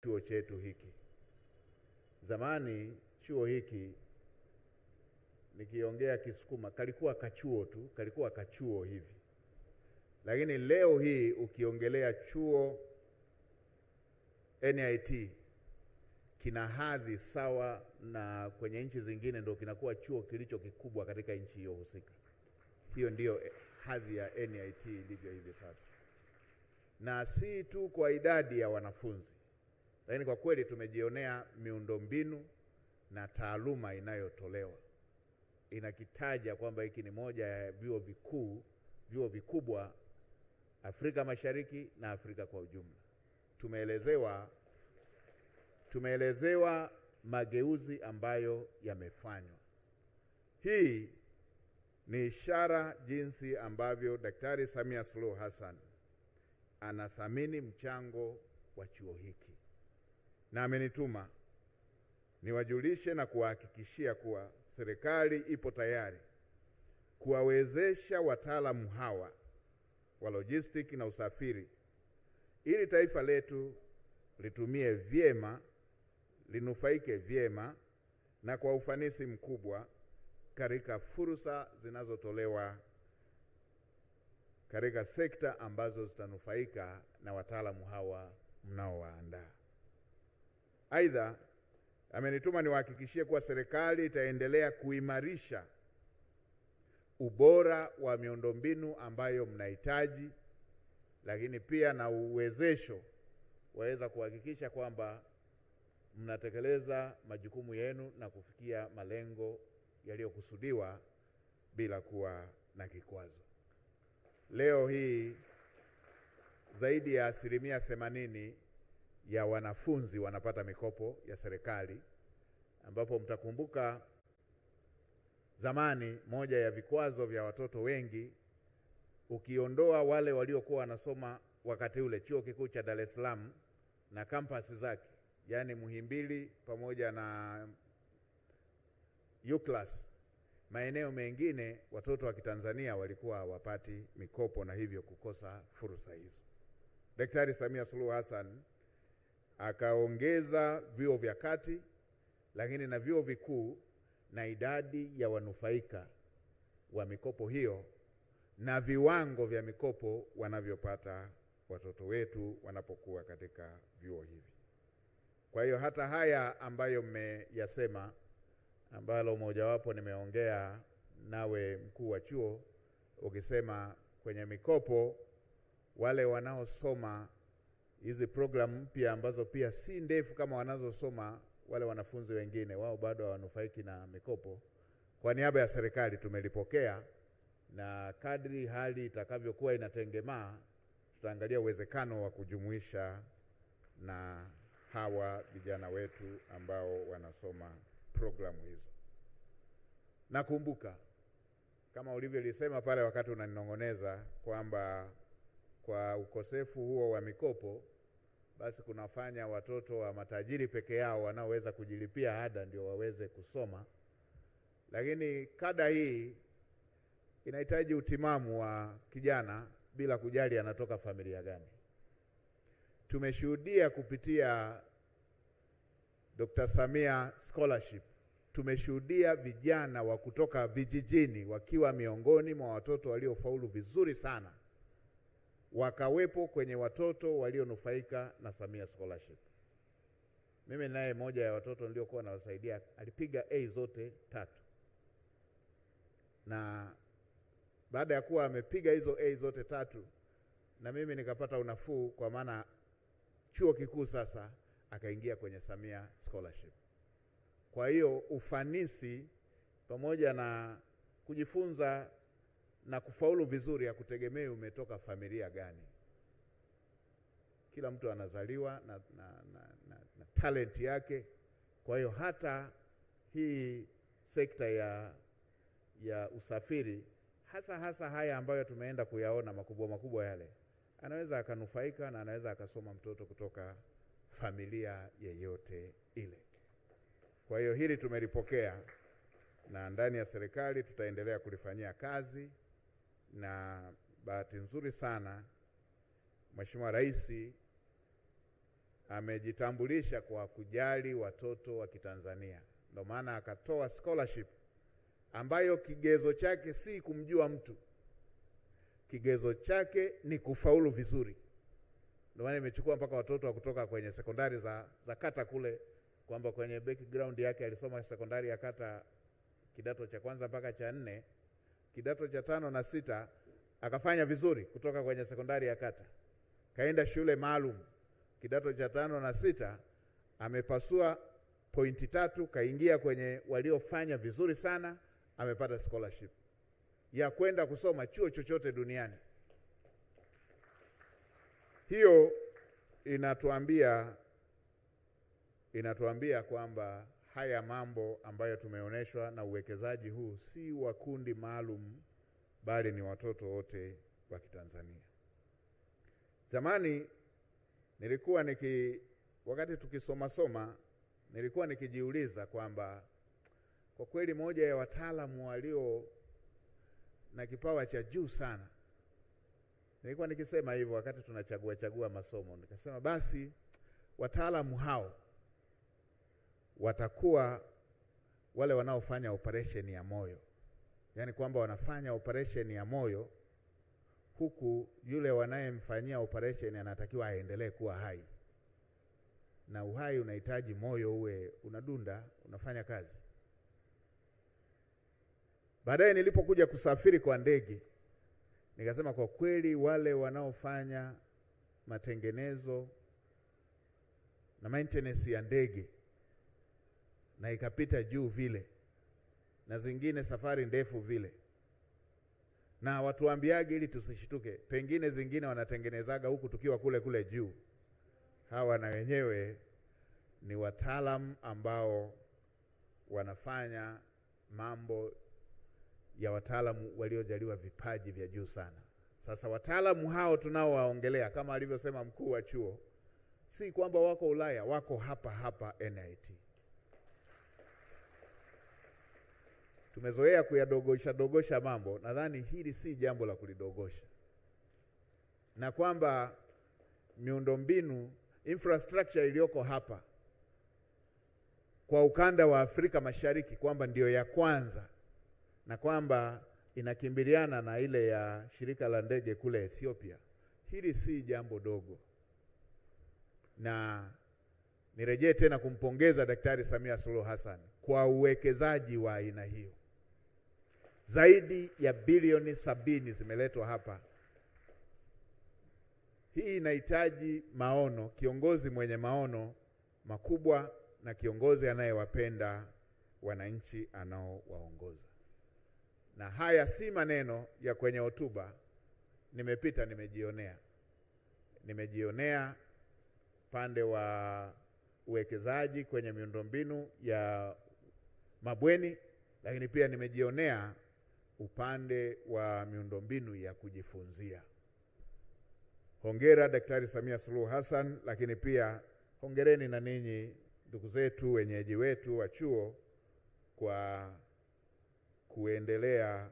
chuo chetu hiki. Zamani chuo hiki, nikiongea Kisukuma, kalikuwa kachuo tu, kalikuwa kachuo hivi. Lakini leo hii ukiongelea chuo NIT kina hadhi sawa na kwenye nchi zingine, ndio kinakuwa chuo kilicho kikubwa katika nchi hiyo husika. Hiyo ndiyo hadhi ya NIT ilivyo hivi sasa. Na si tu kwa idadi ya wanafunzi, lakini kwa kweli tumejionea miundombinu na taaluma inayotolewa. Inakitaja kwamba hiki ni moja ya vyuo vikubwa Afrika Mashariki na Afrika kwa ujumla. Tumeelezewa mageuzi ambayo yamefanywa. Hii ni ishara jinsi ambavyo Daktari Samia Suluhu Hassan anathamini mchango wa chuo hiki, na amenituma niwajulishe na kuwahakikishia kuwa serikali ipo tayari kuwawezesha wataalamu hawa wa logistics na usafiri ili taifa letu litumie vyema, linufaike vyema na kwa ufanisi mkubwa katika fursa zinazotolewa katika sekta ambazo zitanufaika na wataalamu hawa mnaowaandaa. Aidha, amenituma niwahakikishie kuwa serikali itaendelea kuimarisha ubora wa miundombinu ambayo mnahitaji, lakini pia na uwezesho waweza kuhakikisha kwamba mnatekeleza majukumu yenu na kufikia malengo yaliyokusudiwa bila kuwa na kikwazo. Leo hii zaidi ya 80% ya wanafunzi wanapata mikopo ya serikali, ambapo mtakumbuka zamani moja ya vikwazo vya watoto wengi, ukiondoa wale waliokuwa wanasoma wakati ule Chuo Kikuu cha Dar es Salaam na kampasi zake, yani Muhimbili pamoja na UCLAS, maeneo mengine watoto wa Kitanzania walikuwa hawapati mikopo na hivyo kukosa fursa hizo. Daktari Samia Suluhu Hassan akaongeza vyuo vya kati, lakini na vyuo vikuu, na idadi ya wanufaika wa mikopo hiyo na viwango vya mikopo wanavyopata watoto wetu wanapokuwa katika vyuo hivi. Kwa hiyo hata haya ambayo mmeyasema, ambalo mojawapo nimeongea nawe mkuu wa chuo, ukisema kwenye mikopo wale wanaosoma hizi programu mpya ambazo pia si ndefu kama wanazosoma wale wanafunzi wengine, wao bado hawanufaiki na mikopo. Kwa niaba ya serikali tumelipokea, na kadri hali itakavyokuwa inatengemaa tutaangalia uwezekano wa kujumuisha na hawa vijana wetu ambao wanasoma programu hizo. Nakumbuka kama ulivyolisema pale wakati unaninong'oneza kwamba kwa ukosefu huo wa mikopo basi kunafanya watoto wa matajiri peke yao wanaoweza kujilipia ada ndio waweze kusoma. Lakini kada hii inahitaji utimamu wa kijana bila kujali anatoka familia gani. Tumeshuhudia kupitia Dr. Samia Scholarship, tumeshuhudia vijana wa kutoka vijijini wakiwa miongoni mwa watoto waliofaulu vizuri sana, wakawepo kwenye watoto walionufaika na Samia Scholarship. Mimi naye moja ya watoto niliokuwa nawasaidia alipiga A zote 3, na baada ya kuwa amepiga hizo A zote 3 na mimi nikapata unafuu, kwa maana chuo kikuu sasa akaingia kwenye Samia Scholarship. Kwa hiyo ufanisi pamoja na kujifunza na kufaulu vizuri ya kutegemea umetoka familia gani. Kila mtu anazaliwa na talent yake. Kwa hiyo hata hii sekta ya usafiri, hasa haya ambayo tumeenda kuyaona makubwa yale, anaweza akanufaika na anaweza akasoma mtoto kutoka familia yeyote ile. Kwa hiyo hili tumelipokea, na ndani ya serikali tutaendelea kulifanyia kazi, na bahati nzuri sana Mheshimiwa Rais amejitambulisha kwa kujali watoto wa Kitanzania. Ndio maana akatoa scholarship ambayo kigezo chake si kumjua mtu. Kigezo chake ni kufaulu vizuri. Ndio maana imechukua mpaka watoto wa kutoka kwenye sekondari za kata kule, kwamba kwenye background yake alisoma sekondari ya kata kidato cha kwanza mpaka cha 4, kidato cha 5 na 6 akafanya vizuri kutoka kwenye sekondari ya kata. Kaenda shule maalum kidato cha 5 na 6, amepasua pointi 3, kaingia kwenye waliofanya vizuri sana, amepata scholarship ya kwenda kusoma chuo chochote duniani. Hiyo inatuambia kwamba haya mambo ambayo tumeonyeshwa na uwekezaji huu si wa kundi maalum, bali ni watoto wote wa Kitanzania. Zamani wakati tukisoma nilikuwa nikijiuliza kwamba kwa kweli moja ya wataalamu walio na kipawa cha juu sana, nilikuwa nikisema hivyo wakati tunachagua masomo, nikasema basi wataalamu hao watakuwa wale wanaofanya operation ya moyo. Yaani kwamba wanafanya operation ya moyo, huku yule wanayemfanyia operation anatakiwa aendelee kuwa hai. Na uhai unahitaji moyo uwe unadunda, unafanya kazi. Baadaye nilipokuja kusafiri kwa ndege, nikasema kwa kweli wale wanaofanya matengenezo na maintenance ya ndege, na ikapita juu vile, na zingine safari ndefu vile, na watuambiage ili tusishituke, pengine zingine wanatengenezaga huku tukiwa kule juu. Hawa na wenyewe ni wataalamu ambao wanafanya mambo ya wataalamu waliojaliwa vipaji vya juu sana. Sasa wataalamu hao tunaowaongelea, kama alivyosema mkuu wa chuo, si kwamba wako Ulaya, wako hapa NIT. Tumezoea kuyadogosha mambo, nadhani hili si jambo la kulidogosha. Na kwamba miundombinu, infrastructure iliyoko hapa kwa ukanda wa Afrika Mashariki kwamba ndio ya kwanza, na kwamba inakimbiliana na ile ya shirika la ndege kule Ethiopia, hili si jambo dogo. Na nirejee tena kumpongeza Daktari Samia Suluhu Hassan kwa uwekezaji wa aina hiyo. Zaidi ya bilioni 70 zimeletwa hapa. Hii inahitaji maono, kiongozi mwenye maono makubwa na kiongozi anayewapenda wananchi anaowaongoza. Na haya si maneno ya kwenye hotuba, nimepita nimejionea pande wa uwekezaji kwenye miundombinu ya mabweni, lakini pia nimejionea upande wa miundombinu ya kujifunzia. Hongera Daktari Samia Suluhu Hassan, lakini pia hongereni na ninyi ndugu zetu wenyeji wetu wa chuo kwa kuendelea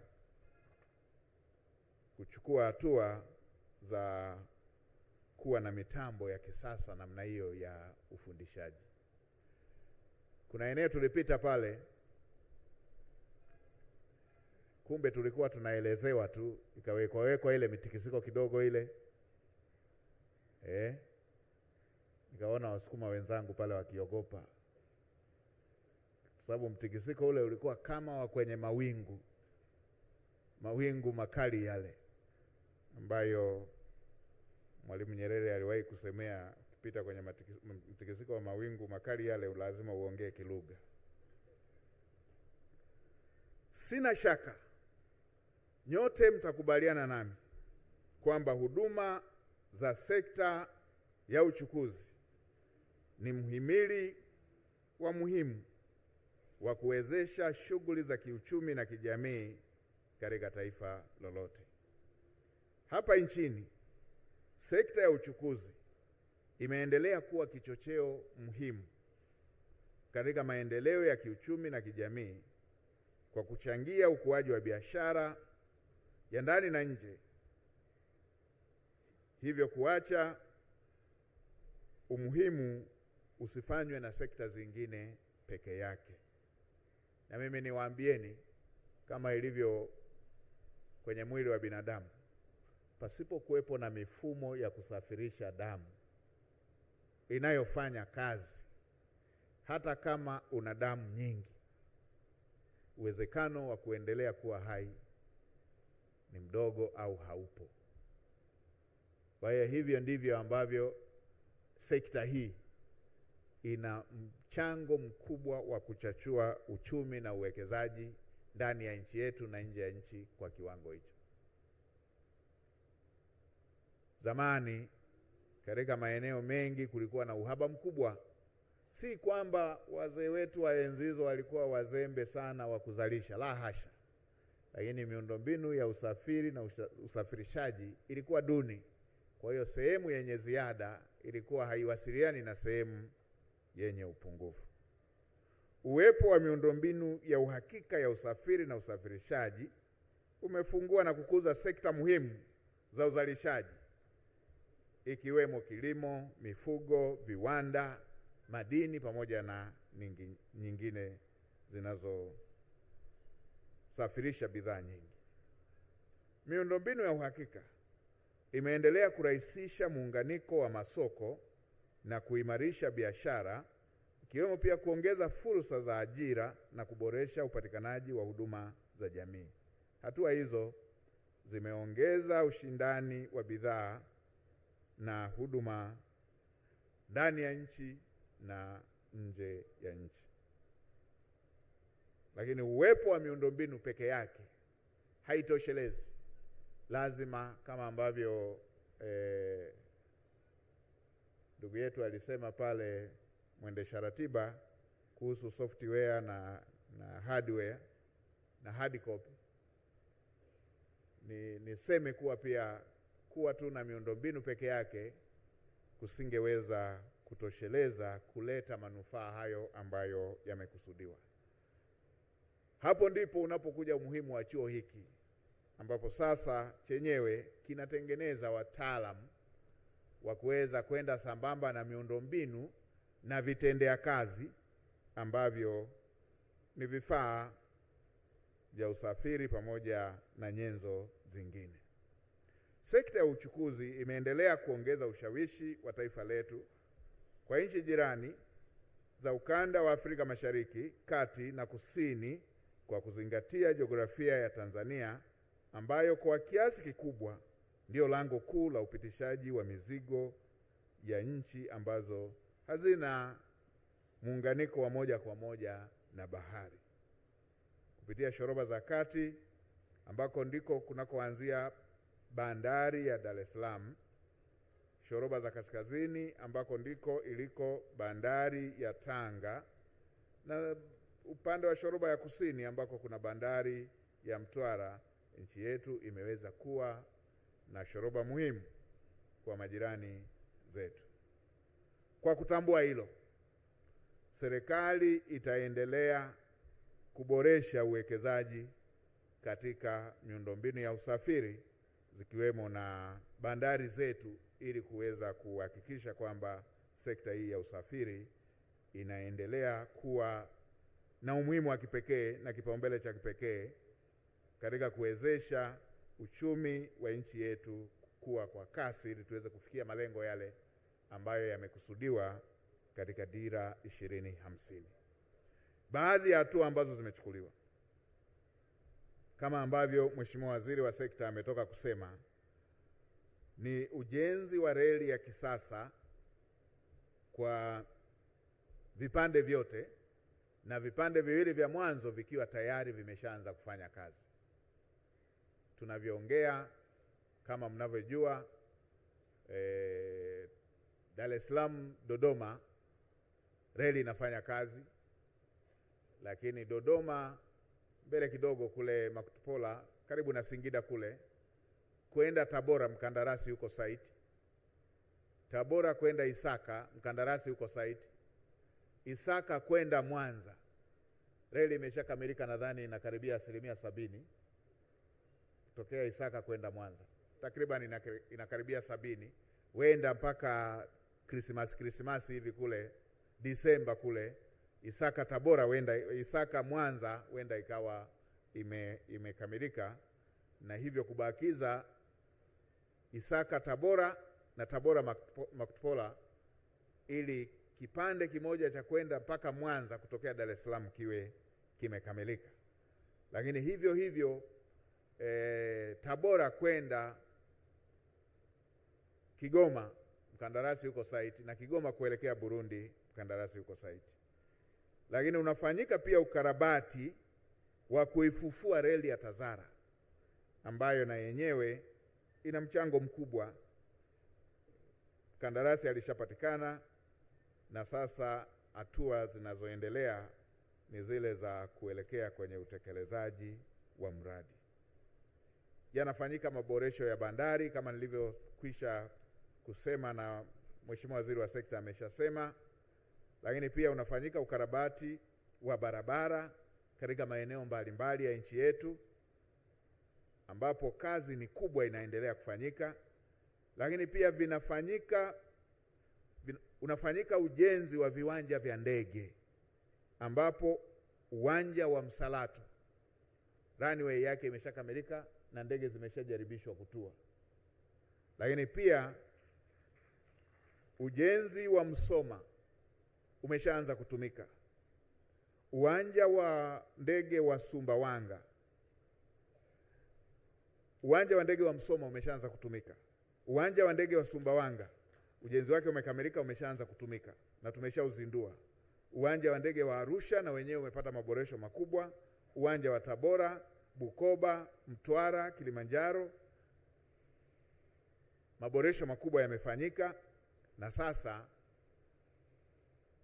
kuchukua hatua za kuwa na mitambo ya kisasa namna hiyo ya ufundishaji. Kuna eneo tulipita pale, kumbe tulikuwa tunaelezewa tu, ikawekwa ile mitikisiko kidogo ile. Nikaona Wasukuma wenzangu pale wakiogopa, sababu mtikisiko ule ulikuwa kama wa kwenye mawingu makali yale, ambayo Mwalimu Nyerere aliwahi kusemea, ukipita kwenye mtikisiko wa mawingu makali yale lazima uongee kilugha. Sina shaka nyote mtakubaliana nami kwamba huduma za sekta ya uchukuzi ni mhimili wa muhimu wa kuwezesha shughuli za kiuchumi na kijamii katika taifa lolote. Hapa nchini, sekta ya uchukuzi imeendelea kuwa kichocheo muhimu katika maendeleo ya kiuchumi na kijamii kwa kuchangia ukuaji wa biashara ya ndani na nje, hivyo kuacha umuhimu usifanywe na sekta zingine peke yake. Na mimi niwaambieni, kama ilivyo kwenye mwili wa binadamu, pasipo kuwepo na mifumo ya kusafirisha damu inayofanya kazi, hata kama una damu nyingi, uwezekano wa kuendelea kuwa hai ni mdogo au haupo. Kwa hiyo hivyo ndivyo ambavyo sekta hii ina mchango mkubwa wa kuchachua uchumi na uwekezaji ndani ya nchi yetu na nje ya nchi kwa kiwango hicho. Zamani katika maeneo mengi kulikuwa na uhaba mkubwa. Si kwamba wazee wetu wa enzi hizo walikuwa wazembe sana wa kuzalisha, la hasha. Lakini miundombinu ya usafiri na usafirishaji ilikuwa duni. Kwa hiyo sehemu yenye ziada ilikuwa haiwasiliani na sehemu yenye upungufu. Uwepo wa miundombinu ya uhakika ya usafiri na usafirishaji umefungua na kukuza sekta muhimu za uzalishaji, ikiwemo kilimo, mifugo, viwanda, madini pamoja na nyingine zinazosafirisha bidhaa nyingi. Miundombinu ya uhakika imeendelea kurahisisha muunganiko wa masoko na kuimarisha biashara, ikiwemo pia kuongeza fursa za ajira na kuboresha upatikanaji wa huduma za jamii. Hatua hizo zimeongeza ushindani wa bidhaa na huduma ndani ya nchi na nje ya nchi. Lakini uwepo wa miundombinu peke yake haitoshelezi. Lazima, kama ambavyo ndugu yetu alisema pale mwendesha ratiba kuhusu software na hardware na hard copy, niseme kuwa pia kuwa tu na miundombinu peke yake kusingeweza kutosheleza kuleta manufaa hayo ambayo yamekusudiwa. Hapo ndipo unapokuja umuhimu wa chuo hiki, ambapo sasa chenyewe kinatengeneza wataalamu wa kuweza kwenda sambamba na miundombinu na vitendea kazi ambavyo ni vifaa vya usafiri pamoja na nyenzo zingine. Sekta ya uchukuzi imeendelea kuongeza ushawishi wa taifa letu kwa nchi jirani za ukanda wa Afrika Mashariki, Kati na Kusini, kwa kuzingatia jiografia ya Tanzania ambayo kwa kiasi kikubwa ndio lango kuu la upitishaji wa mizigo ya nchi ambazo hazina muunganiko wa moja kwa moja na bahari. Kupitia shoroba za kati ambako ndiko kunakoanzia bandari ya Dar es Salaam, shoroba za kaskazini ambako ndiko iliko bandari ya Tanga, na upande wa shoroba ya kusini ambako kuna bandari ya Mtwara, nchi yetu imeweza kuwa na shoroba muhimu kwa majirani zetu. Kwa kutambua hilo, serikali itaendelea kuboresha uwekezaji katika miundombinu ya usafiri zikiwemo na bandari zetu ili kuweza kuhakikisha kwamba sekta hii ya usafiri inaendelea kuwa na umuhimu wa kipekee na kipaumbele cha kipekee katika kuwezesha uchumi wa nchi yetu kukua kwa kasi ili tuweze kufikia malengo yale ambayo yamekusudiwa katika Dira 2050. Baadhi ya hatua ambazo zimechukuliwa, kama ambavyo Mheshimiwa Waziri wa Sekta ametoka kusema, ni ujenzi wa reli ya kisasa kwa vipande vyote, na vipande viwili vya mwanzo vikiwa tayari vimeshaanza kufanya kazi. Tunavyoongea, kama mnavyojua, Dar es Salaam Dodoma reli inafanya kazi, lakini Dodoma mbele kidogo kule Makutupola karibu na Singida kule kwenda Tabora mkandarasi yuko site. Tabora kwenda Isaka mkandarasi yuko site. Isaka kwenda Mwanza reli imeshakamilika, nadhani inakaribia 70%. Kutokea Isaka kwenda Mwanza takriban inakaribia 70, wenda mpaka Krismasi hivi kule Disemba kule Isaka Tabora Isaka Mwanza huenda ikawa imekamilika, na hivyo kubakiza Isaka Tabora na Tabora Makutupola, ili kipande kimoja cha kwenda mpaka Mwanza kutokea Dar es Salaam kiwe kimekamilika. Lakini hivyo Tabora kwenda Kigoma mkandarasi yuko site, na Kigoma kuelekea Burundi mkandarasi yuko site. Lakini unafanyika pia ukarabati wa kuifufua reli ya Tazara ambayo na yenyewe ina mchango mkubwa. Mkandarasi alishapatikana, na sasa hatua zinazoendelea ni zile za kuelekea kwenye utekelezaji wa mradi. Yanafanyika maboresho ya bandari kama nilivyokwisha kusema na Mheshimiwa Waziri wa Sekta ameshasema, lakini pia unafanyika ukarabati wa barabara katika maeneo mbalimbali ya nchi yetu ambapo kazi ni kubwa inaendelea kufanyika. Lakini pia unafanyika ujenzi wa viwanja vya ndege ambapo uwanja wa Msalato runway yake imeshakamilika na ndege zimeshajaribishwa kutua. Lakini pia ujenzi wa Msoma umeshaanza kutumika. Uwanja wa ndege wa Sumbawanga, uwanja wa ndege wa Msoma umeshaanza kutumika. Uwanja wa ndege wa Sumbawanga ujenzi wake umekamilika, umeshaanza kutumika na tumeshauzindua. Uwanja wa ndege wa Arusha na wenyewe umepata maboresho makubwa. Uwanja wa Tabora, Bukoba, Mtwara, Kilimanjaro, maboresho makubwa yamefanyika, na sasa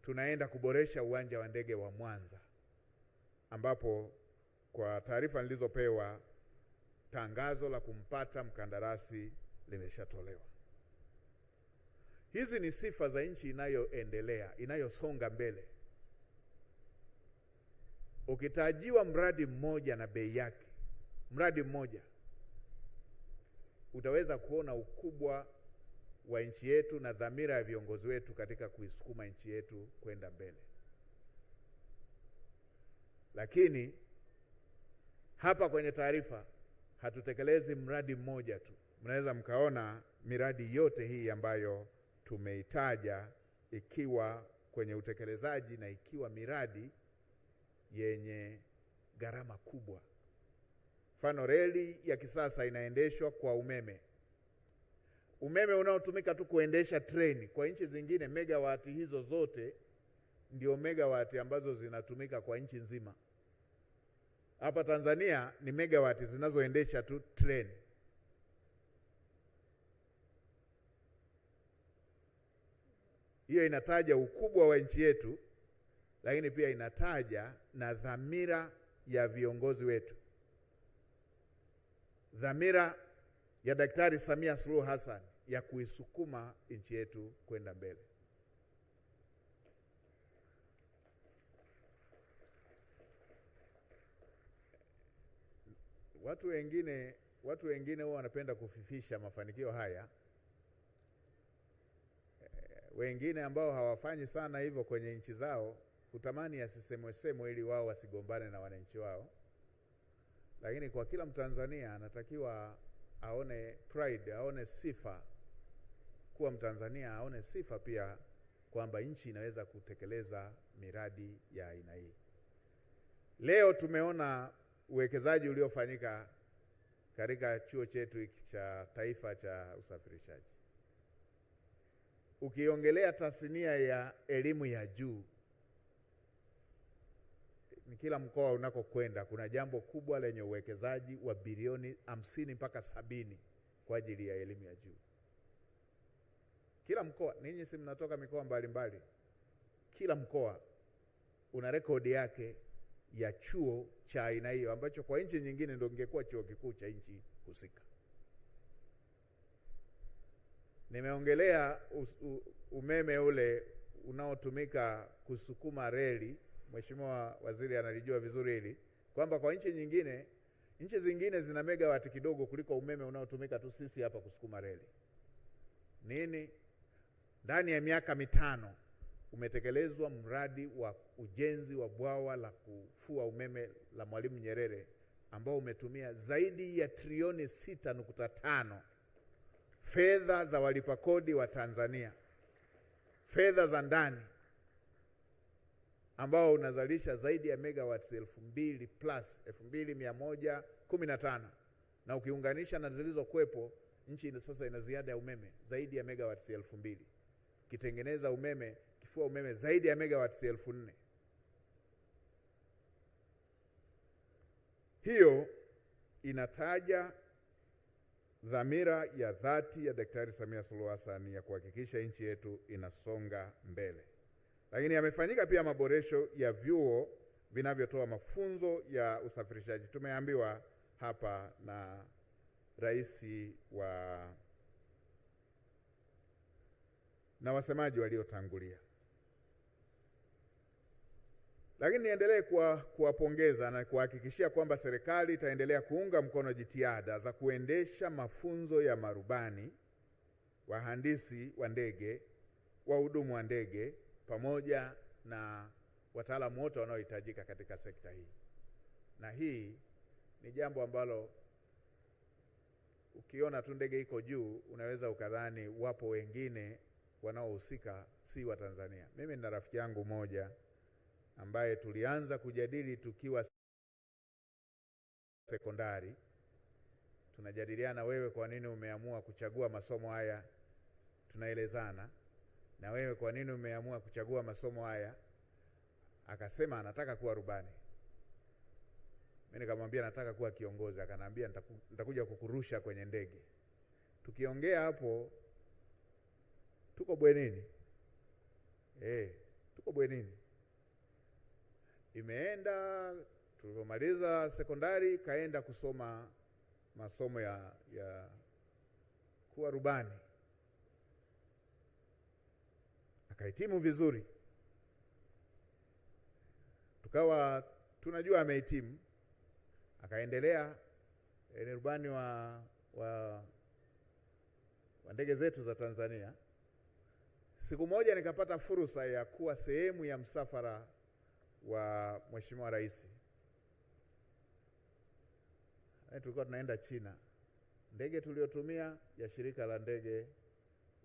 tunaenda kuboresha uwanja wa ndege wa Mwanza ambapo kwa taarifa nilizopewa tangazo la kumpata mkandarasi limeshatolewa. Hizi ni sifa za nchi inayoendelea, inayosonga mbele. Ukitajiwa mradi mmoja na bei yake, mradi mmoja, utaweza kuona ukubwa wa nchi yetu na dhamira ya viongozi wetu katika kuisukuma nchi yetu kwenda mbele. Lakini hapa kwenye taarifa hatutekelezi mradi mmoja tu. Mnaweza mkaona miradi yote hii ambayo tumeitaja ikiwa kwenye utekelezaji na ikiwa miradi yenye gharama kubwa. Mfano, reli ya kisasa inaendeshwa kwa umeme. Umeme unaotumika tu kuendesha treni. Kwa nchi zingine megawati hizo zote ndio megawati ambazo zinatumika kwa nchi nzima. Hapa Tanzania ni megawati zinazoendesha tu treni. Hiyo inataja ukubwa wa nchi yetu, lakini pia inataja na dhamira ya viongozi wetu. Dhamira ya Daktari Samia Suluhu Hassan ya kuisukuma nchi yetu kwenda mbele. Watu wengine huwa wanapenda kufifisha mafanikio haya. Wengine ambao hawafanyi sana hivyo kwenye nchi zao kutamani yasisemwe ili wao wasigombane na wananchi wao. Lakini kwa kila Mtanzania anatakiwa aone pride, aone sifa kuwa Mtanzania, aone sifa pia kwamba nchi inaweza kutekeleza miradi ya aina hii. Leo tumeona uwekezaji uliofanyika katika chuo chetu cha taifa cha usafirishaji. Ukiongelea tasnia ya elimu ya juu, ni kila mkoa unakokwenda kuna jambo kubwa lenye uwekezaji wa bilioni 50 mpaka 70 kwa ajili ya elimu ya juu. Kila mkoa, ninyi si mnatoka mikoa mbalimbali, kila mkoa una rekodi yake ya chuo cha aina hiyo ambacho kwa nchi nyingine ndio ingekuwa chuo kikuu cha nchi husika. Nimeongelea umeme ule unaotumika kusukuma reli. Mheshimiwa Waziri analijua vizuri hili kwamba kwa nchi zingine zina megawati kidogo kuliko umeme unaotumika tu sisi hapa kusukuma reli. ndani ya miaka 5 umetekelezwa mradi wa ujenzi wa bwawa la kufua umeme la Mwalimu Nyerere ambao umetumia zaidi ya trilioni 6.5 fedha za walipa kodi wa Tanzania, fedha za ndani, ambao unazalisha zaidi ya megawatts 2000 plus 2115, na ukiunganisha na zilizokuwepo, nchi sasa ina ziada ya umeme zaidi ya megawatts 2000, kitengeneza umeme, kifua umeme zaidi ya megawatts 4000. Hiyo inataja dhamira ya dhati ya Daktari Samia Suluhu Hassan ya kuhakikisha nchi yetu inasonga mbele. Lakini yamefanyika pia maboresho ya vyuo vinavyotoa mafunzo ya usafirishaji. Tumeambiwa hapa na rais na wasemaji waliotangulia. Lakini niendelee kuwapongeza na kuhakikishia kwamba serikali itaendelea kuunga mkono jitihada za kuendesha mafunzo ya marubani, wahandisi wa ndege, wahudumu wa ndege, pamoja na wataalamu wote wanaohitajika katika sekta hii. Na hii ni jambo ambalo ukiona tu ndege iko juu unaweza ukadhani wapo wengine wanaohusika si wa Tanzania. Mimi nina rafiki yangu mmoja ambaye tulianza kujadili tukiwa sekondari. Tunajadiliana, wewe kwa nini umeamua kuchagua masomo haya? Tunaelezana, na wewe kwa nini umeamua kuchagua masomo haya? Akasema anataka kuwa rubani. Mimi nikamwambia nataka kuwa kiongozi. Akaniambia nitakuja kukurusha kwenye ndege. Tukiongea hapo, tuko bwenini. Tuko bwenini. Imeenda, tulipomaliza sekondari kaenda kusoma masomo ya kuwa rubani. Akahitimu vizuri. Tukawa tunajua amehitimu. Akaendelea ni rubani wa ndege zetu za Tanzania. Siku moja nikapata fursa ya kuwa sehemu ya msafara wa Mheshimiwa Rais. Tulikuwa tunaenda China. Ndege tuliotumia ya shirika la ndege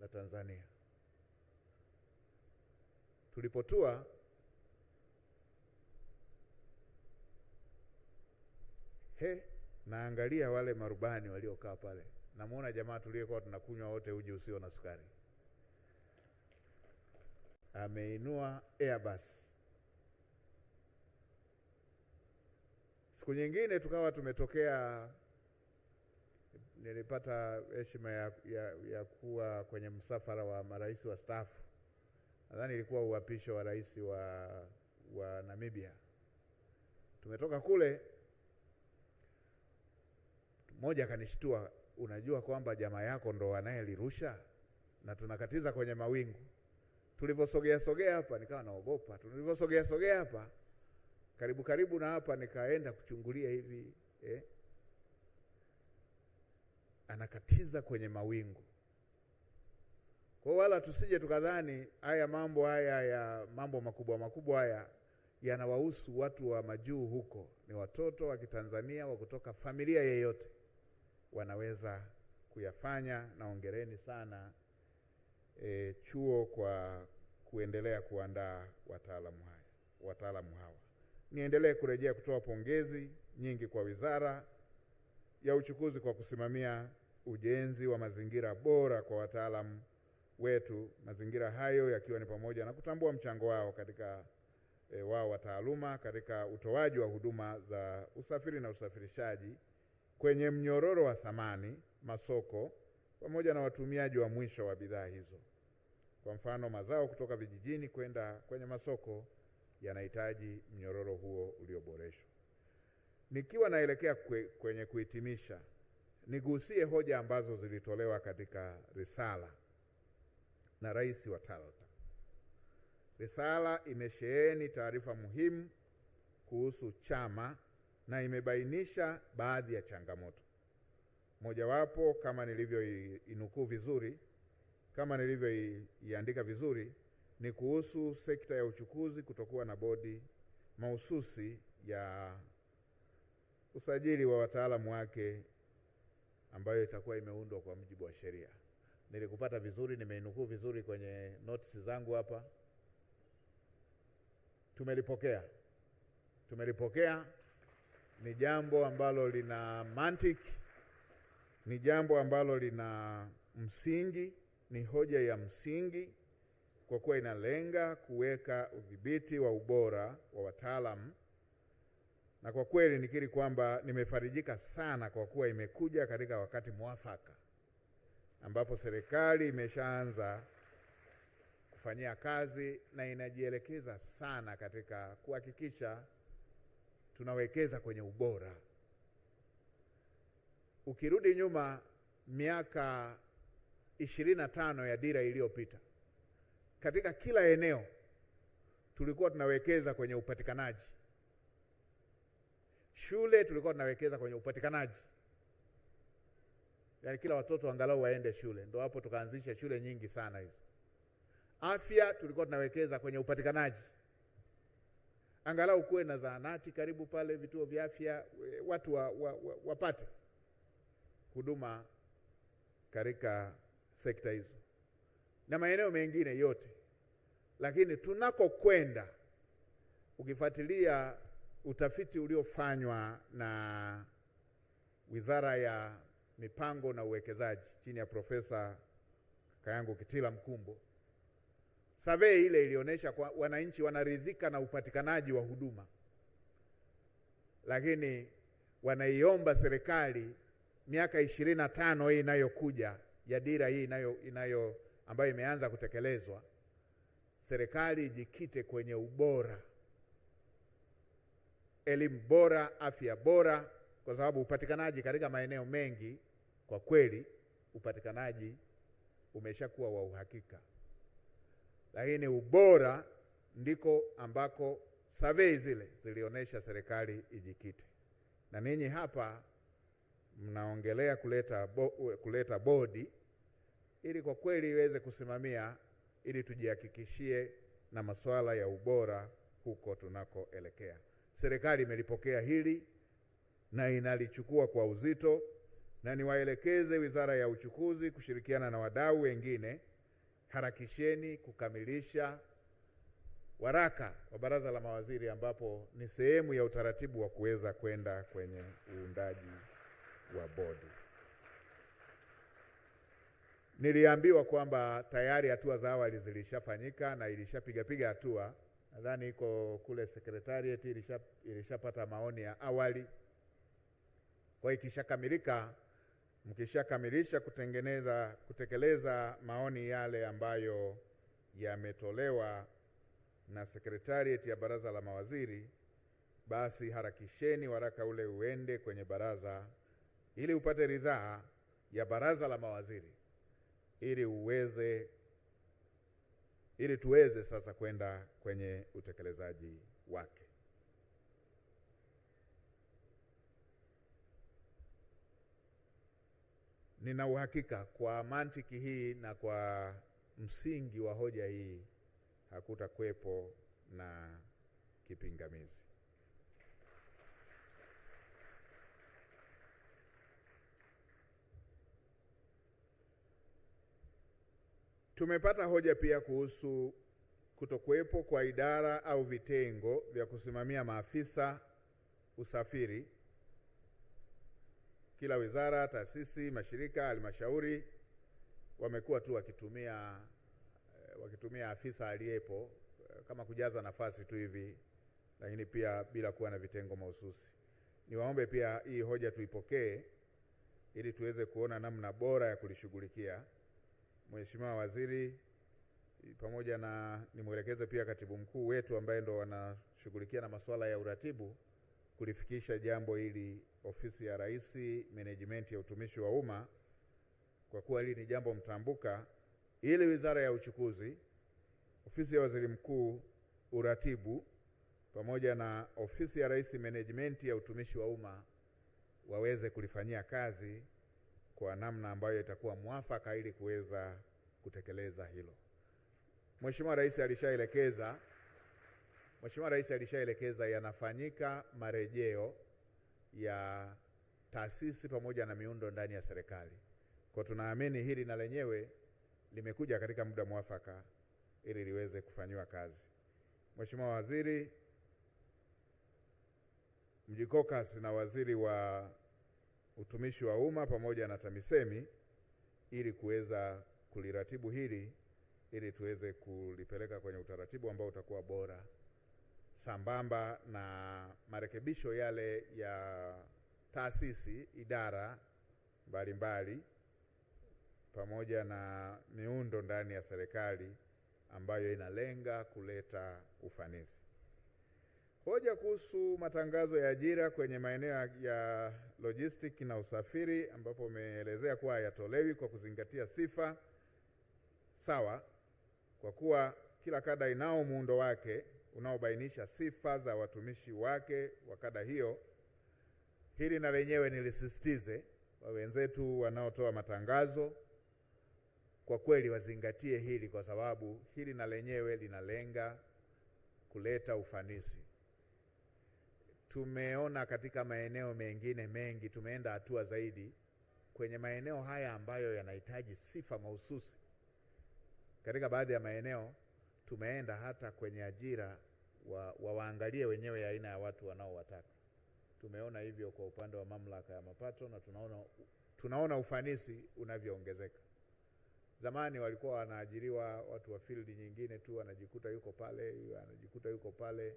la Tanzania. Tulipotua, naangalia wale marubani waliokaa pale. Namuona jamaa tuliyekuwa tunakunywa wote uji usio na sukari. Ameinua Airbus. Siku nyingine tukawa tumetokea, nilipata heshima ya kuwa kwenye msafara wa marais wa staafu. Nadhani ilikuwa uapisho wa rais wa Namibia. Tumetoka kule, mmoja akanishtua, unajua kwamba jamaa yako ndo anayelirusha na tunakatiza kwenye mawingu. Tulivyosogea hapa nikawa naogopa. Tulivyosogea hapa karibu na hapa nikaenda kuchungulia hivi, anakatiza kwenye mawingu. Kwa wala tusije tukadhani haya mambo makubwa haya yanawahusu watu wa majuu huko. Ni watoto wa Kitanzania wa kutoka familia yeyote wanaweza kuyafanya, na hongereni sana chuo kwa kuendelea kuandaa wataalamu hawa. Niendelee kurejea kutoa pongezi nyingi kwa Wizara ya Uchukuzi kwa kusimamia ujenzi wa mazingira bora kwa wataalamu wetu, mazingira hayo yakiwa ni pamoja na kutambua mchango wao katika wa taaluma katika utoaji wa huduma za usafiri na usafirishaji kwenye mnyororo wa thamani, masoko, pamoja na watumiaji wa mwisho wa bidhaa hizo. Kwa mfano, mazao kutoka vijijini kwenda kwenye masoko yanahitaji mnyororo huo ulioboreshwa. Nikiwa naelekea kwenye kuhitimisha, nigusie hoja ambazo zilitolewa katika risala na rais wa TALTA. Risala imesheheni taarifa muhimu kuhusu chama na imebainisha baadhi ya changamoto. Mojawapo, kama nilivyoinukuu vizuri, kama nilivyoiandika vizuri, ni kuhusu sekta ya uchukuzi kutokuwa na bodi mahususi ya usajili wa wataalamu wake ambayo itakuwa imeundwa kwa mujibu wa sheria. Nilikupata vizuri, nimeinukuu vizuri kwenye notes zangu hapa. Tumelipokea. Ni jambo ambalo lina mantiki, ni jambo ambalo lina msingi, ni hoja ya msingi, kwa kuwa inalenga kuweka udhibiti wa ubora wa wataalamu. Na kwa kweli nikiri kwamba nimefarijika sana kwa kuwa imekuja katika wakati mwafaka ambapo serikali imeshaanza kufanyia kazi na inajielekeza sana katika kuhakikisha tunawekeza kwenye ubora. Ukirudi nyuma miaka 25 ya dira iliyopita, katika kila eneo tulikuwa tunawekeza kwenye upatikanaji. Shule tulikuwa tunawekeza kwenye upatikanaji, yaani kila watoto angalau waende shule. Ndio hapo tukaanzisha shule nyingi sana hizo. Afya tulikuwa tunawekeza kwenye upatikanaji, angalau kuwe na zahanati karibu pale, vituo vya afya, watu wapate huduma katika sekta hizo na maeneo mengine yote. Lakini tunakokwenda, ukifuatilia utafiti uliofanywa na Wizara ya Mipango na Uwekezaji chini ya Profesa Kayangu Kitila Mkumbo, survey ile ilionyesha kwa wananchi wanaridhika na upatikanaji wa huduma, lakini wanaiomba serikali miaka 25 hii inayokuja ya dira hii ambayo imeanza kutekelezwa, serikali ijikite kwenye ubora, elimu bora, afya bora, kwa sababu upatikanaji katika maeneo mengi kwa kweli upatikanaji umeshakuwa wa uhakika, lakini ubora ndiko ambako survey zile zilionyesha serikali ijikite. Na ninyi hapa mnaongelea kuleta bodi ili kwa kweli iweze kusimamia, ili tujihakikishie na masuala ya ubora huko tunakoelekea. Serikali imelipokea hili na inalichukua kwa uzito, na niwaelekeze Wizara ya Uchukuzi kushirikiana na wadau wengine, harakisheni kukamilisha waraka wa Baraza la Mawaziri ambapo ni sehemu ya utaratibu wa kuweza kwenda kwenye uundaji wa bodi. Niliambiwa kwamba tayari hatua za awali zilishafanyika na ilishapiga hatua. Nadhani iko kule Secretariat, ilishapata maoni ya awali. Kwa ikishakamilika, mkishakamilisha kutekeleza maoni yale ambayo yametolewa na Secretariat ya Baraza la Mawaziri, basi harakisheni waraka ule uende kwenye baraza ili upate ridhaa ya Baraza la Mawaziri ili tuweze sasa kwenda kwenye utekelezaji wake. Nina uhakika kwa mantiki hii na kwa msingi wa hoja hii hakutakuwepo na kipingamizi. Tumepata hoja pia kuhusu kutokuwepo kwa idara au vitengo vya kusimamia maafisa usafiri. Kila wizara, taasisi, mashirika, halmashauri wamekuwa tu wakitumia afisa aliyepo kama kujaza nafasi tu hivi, lakini pia bila kuwa na vitengo mahususi. Niwaombe pia hii hoja tuipokee ili tuweze kuona namna bora ya kulishughulikia. Mheshimiwa Waziri, pamoja na nimwelekeze pia Katibu Mkuu wetu ambaye ndo wanashughulikia na masuala ya uratibu, kulifikisha jambo hili Ofisi ya Rais, Management ya Utumishi wa Umma, kwa kuwa hili ni jambo mtambuka, ili Wizara ya Uchukuzi, Ofisi ya Waziri Mkuu Uratibu, pamoja na Ofisi ya Rais, Management ya Utumishi wa Umma waweze kulifanyia kazi kwa namna ambayo itakuwa mwafaka ili kuweza kutekeleza hilo. Mheshimiwa Rais alishaelekeza yanafanyika marejeo ya taasisi pamoja na miundo ndani ya serikali. Kwa tunaamini hili na lenyewe limekuja katika muda mwafaka ili liweze kufanywa kazi. Mheshimiwa Waziri Mjikokas na Waziri wa Utumishi wa Umma pamoja na TAMISEMI ili kuweza kuliratibu hili ili tuweze kulipeleka kwenye utaratibu ambao utakuwa bora, sambamba na marekebisho yale ya taasisi, idara mbalimbali pamoja na miundo ndani ya serikali ambayo inalenga kuleta ufanisi. Hoja kuhusu matangazo ya ajira kwenye maeneo ya logistic na usafiri, ambapo umeelezea kuwa yatolewi kwa kuzingatia sifa sawa, kwa kuwa kila kada inao muundo wake unaobainisha sifa za watumishi wake wa kada hiyo. Hili na lenyewe nilisisitize wa wenzetu wanaotoa matangazo kwa kweli wazingatie hili, kwa sababu hili na lenyewe linalenga kuleta ufanisi. Tumeona katika maeneo mengine mengi tumeenda hatua zaidi kwenye maeneo haya ambayo yanahitaji sifa mahususi. Katika baadhi ya maeneo tumeenda hata kwenye ajira waangalie wenyewe aina ya watu wanaowataka. Tumeona hivyo kwa upande wa mamlaka ya mapato na tunaona ufanisi unavyoongezeka. Zamani walikuwa wanaajiriwa watu wa field nyingine tu, anajikuta yuko pale.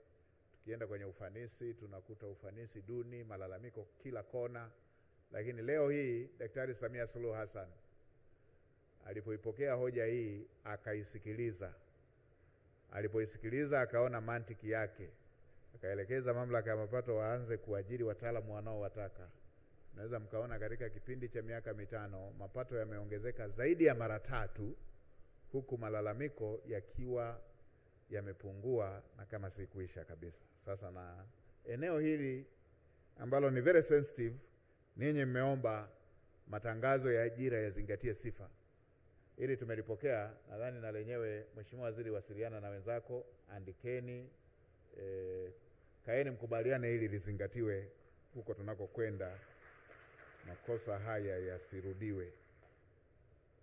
Tukienda kwenye ufanisi tunakuta ufanisi duni, malalamiko kila kona. Lakini leo hii Daktari Samia Suluhu Hassan alipoipokea hoja hii akaisikiliza. Alipoisikiliza akaona mantiki yake, akaelekeza mamlaka ya mapato waanze kuajiri wataalamu wanaowataka. Naweza mkaona katika kipindi cha miaka 5 mapato yameongezeka zaidi ya mara 3, huku malalamiko yakiwa yamepungua na kama si kuisha kabisa. Sasa na eneo hili ambalo ni very sensitive, ninyi mmeomba matangazo ya ajira yazingatie sifa. Ili tumelipokea, nadhani na lenyewe Mheshimiwa Waziri, wasiliana na wenzako, andikeni, kaeni mkubaliane ili lizingatiwe huko tunakokwenda, makosa haya yasirudiwe.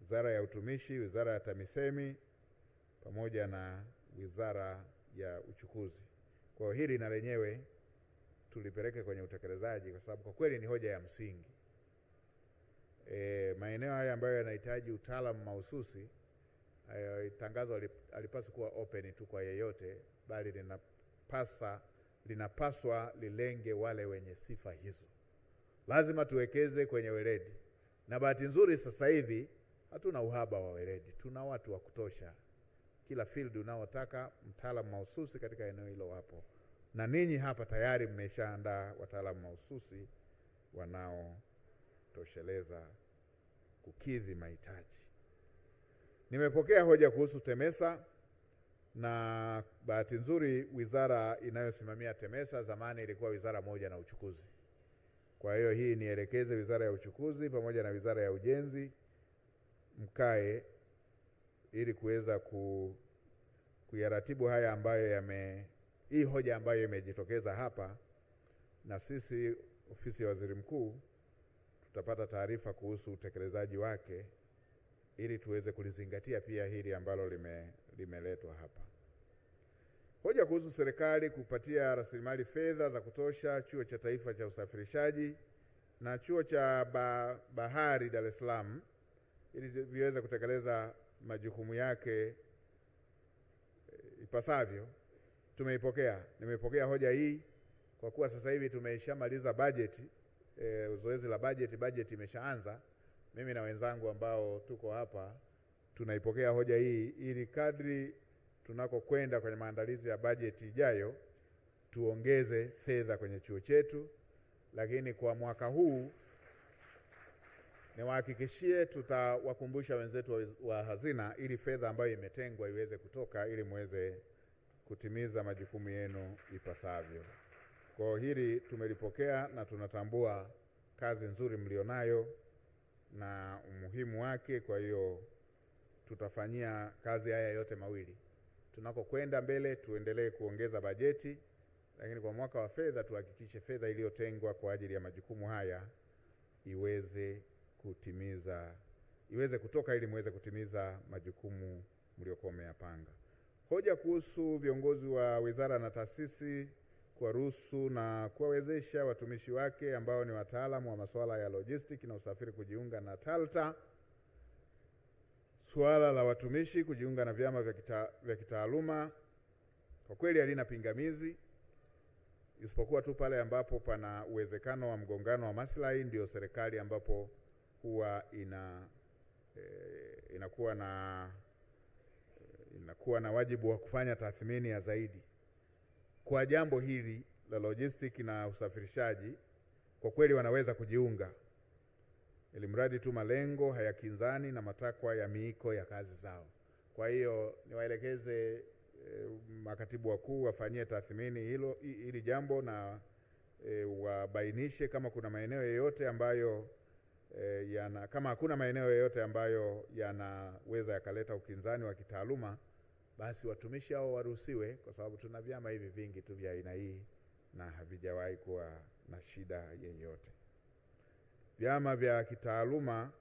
Wizara ya Utumishi, Wizara ya TAMISEMI pamoja na Wizara ya Uchukuzi. Kwa hili na lenyewe tulipeleke kwenye utekelezaji, kwa sababu kwa kweli ni hoja ya msingi. Maeneo haya ambayo yanahitaji utaalamu mahususi, tangazo alipaswa kuwa open tu kwa yeyote, bali linapaswa lilenge wale wenye sifa hizo. Lazima tuwekeze kwenye weledi. Na bahati nzuri sasa hivi hatuna uhaba wa weledi. Tuna watu wa kutosha. Kila field unaotaka mtaalamu mahususi katika eneo hilo wapo. Na ninyi hapa tayari mmeshaandaa wataalamu mahususi wanaotosheleza kukidhi mahitaji. Nimepokea hoja kuhusu TEMESA, na bahati nzuri wizara inayosimamia TEMESA zamani ilikuwa wizara moja na Uchukuzi. Kwa hiyo hii nielekeze Wizara ya Uchukuzi pamoja na Wizara ya Ujenzi mkae ili kuweza kuyaratibu haya ambayo hii hoja ambayo imejitokeza hapa, na sisi ofisi ya Waziri Mkuu tutapata taarifa kuhusu utekelezaji wake ili tuweze kulizingatia pia hili ambalo limeletwa hapa. Hoja kuhusu serikali kupatia rasilimali fedha za kutosha Chuo cha Taifa cha Usafirishaji na Chuo cha Bahari Dar es Salaam ili viweze kutekeleza majukumu yake ipasavyo. Nimepokea hoja hii kwa kuwa sasa hivi tumeshamaliza bajeti, zoezi la bajeti imeshaanza. Mimi na wenzangu ambao tuko hapa tunaipokea hoja hii ili kadri tunakokwenda kwenye maandalizi ya bajeti ijayo tuongeze fedha kwenye chuo chetu. Lakini kwa mwaka huu niwahakikishie tutawakumbusha wenzetu wa hazina ili fedha ambayo imetengwa iweze kutoka ili muweze kutimiza majukumu yenu ipasavyo. Kwa hili tumelipokea na tunatambua kazi nzuri mlionayo na umuhimu wake. Kwa hiyo tutafanyia kazi haya yote mawili. Tunakokwenda mbele tuendelee kuongeza bajeti, lakini kwa mwaka wa fedha tuhakikishe fedha iliyotengwa kwa ajili ya majukumu haya iweze kutoka ili muweze kutimiza majukumu mliokuwa mmeyapanga. Hoja kuhusu viongozi wa wizara na taasisi kuwaruhusu na kuwawezesha watumishi wake ambao ni wataalamu wa masuala ya logistics na usafiri kujiunga na TALTA. Suala la watumishi kujiunga na vyama vya kitaaluma kwa kweli halina pingamizi, isipokuwa tu pale ambapo pana uwezekano wa mgongano wa maslahi, ndio serikali ambapo huwa inakuwa na wajibu wa kufanya tathmini ya zaidi. Kwa jambo hili la logistics na usafirishaji, kwa kweli wanaweza kujiunga, ili mradi tu malengo hayakinzani na matakwa ya miiko ya kazi zao. Kwa hiyo niwaelekeze makatibu wakuu wafanyie tathmini hili jambo na wabainishe kama kuna maeneo yoyote ambayo kama hakuna maeneo yoyote ambayo yanaweza yakaleta ukinzani wa kitaaluma, basi watumishi hao waruhusiwe, kwa sababu tuna vyama hivi vingi tu vya aina hii na havijawahi kuwa na shida yoyote. Vyama vya kitaaluma,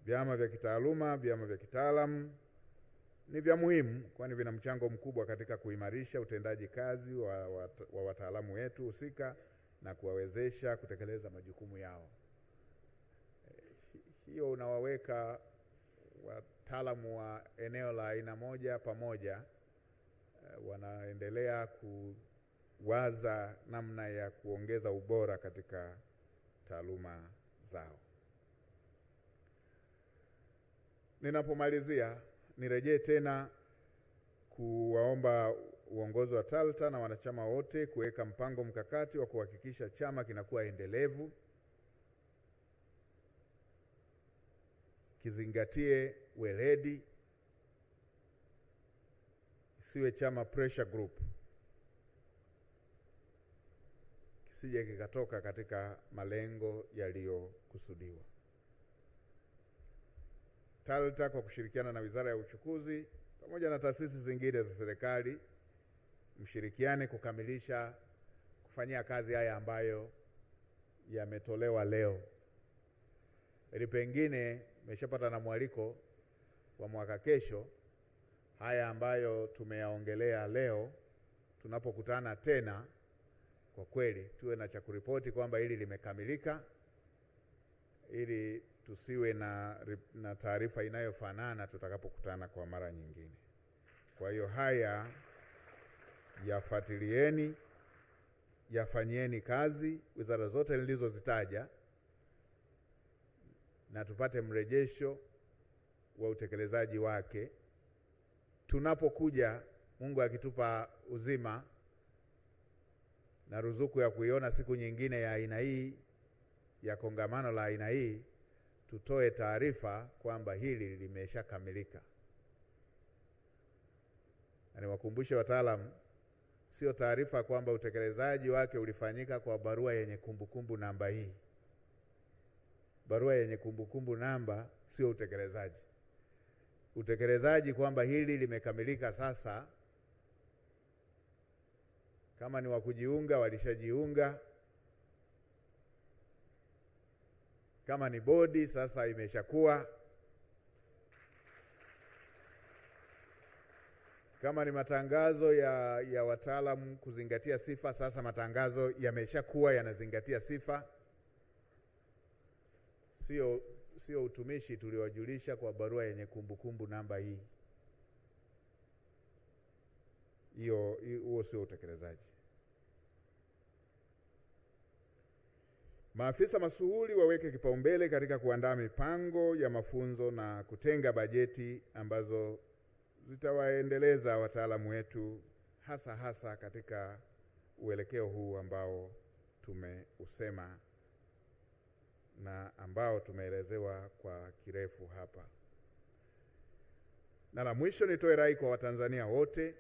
vyama vya kitaalamu ni vya muhimu, kwani vina mchango mkubwa katika kuimarisha utendaji kazi wa wataalamu wetu husika na kuwawezesha kutekeleza majukumu yao. Hiyo unawaweka wataalamu wa eneo la aina moja pamoja, wanaendelea kuwaza namna ya kuongeza ubora katika taaluma zao. Ninapomalizia, nirejee tena kuwaomba uongozi wa TALTA na wanachama wote kuweka mpango mkakati wa kuhakikisha chama kinakuwa endelevu, kizingatie weledi, isiwe chama pressure group, kisije kikatoka katika malengo yaliyokusudiwa. TALTA kwa kushirikiana na Wizara ya Uchukuzi pamoja na taasisi zingine za serikali mshirikiane kufanyia kazi haya ambayo yametolewa leo. Ili pengine mmeshapata na mwaliko wa mwaka kesho, haya ambayo tumeyaongelea leo tunapokutana tena, kwa kweli tuwe na cha kuripoti kwamba hili limekamilika, ili tusiwe na taarifa inayofanana tutakapokutana kwa mara nyingine. Kwa hiyo haya yafuatilieni, yafanyieni kazi wizara zote nilizozitaja, na tupate mrejesho wa utekelezaji wake. Tunapokuja, Mungu akitupa uzima na ruzuku ya kuiona siku nyingine ya aina hii, ya kongamano la aina hii, tutoe taarifa kwamba hili limeshakamilika. Na niwakumbushe wataalamu, sio taarifa kwamba utekelezaji wake ulifanyika kwa barua yenye kumbukumbu namba hii. Barua yenye kumbukumbu namba sio utekelezaji. Utekelezaji kwamba hili limekamilika sasa, kama ni wa kujiunga walishajiunga, kama ni bodi sasa imeshakuwa, kama ni matangazo ya wataalamu kuzingatia sifa, sasa matangazo yameshakuwa yanazingatia sifa. Sio utumishi tuliwajulisha kwa barua yenye kumbukumbu namba hii. Huo sio utekelezaji. Maafisa masuhuli waweke kipaumbele katika kuandaa mipango ya mafunzo na kutenga bajeti ambazo zitawaendeleza wataalamu wetu, hasa katika uelekeo huu ambao tumeusema na ambao tumeelezewa kwa kirefu hapa. Na la mwisho, nitoe rai kwa Watanzania wote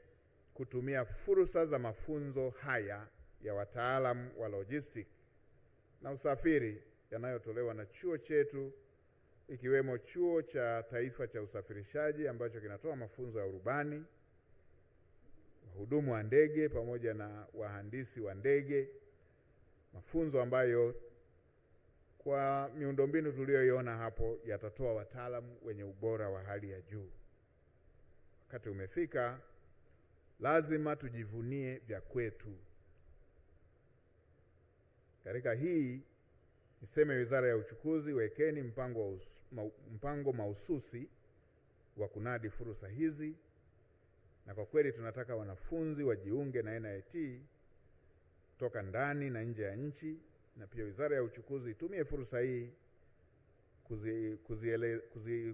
kutumia fursa za mafunzo haya ya wataalamu wa logistics na usafiri yanayotolewa na chuo chetu ikiwemo Chuo cha Taifa cha Usafirishaji ambacho kinatoa mafunzo ya urubani, wahudumu wa ndege pamoja na wahandisi wa ndege, mafunzo ambayo kwa miundombinu tuliyoiona hapo yatatoa wataalamu wenye ubora wa hali ya juu. Wakati umefika, lazima tujivunie vya kwetu. Katika hii niseme Wizara ya Uchukuzi, wekeni mpango mahususi wa kunadi fursa hizi, na kwa kweli tunataka wanafunzi wajiunge na NIT kutoka ndani na nje ya nchi, na pia Wizara ya Uchukuzi itumie fursa hii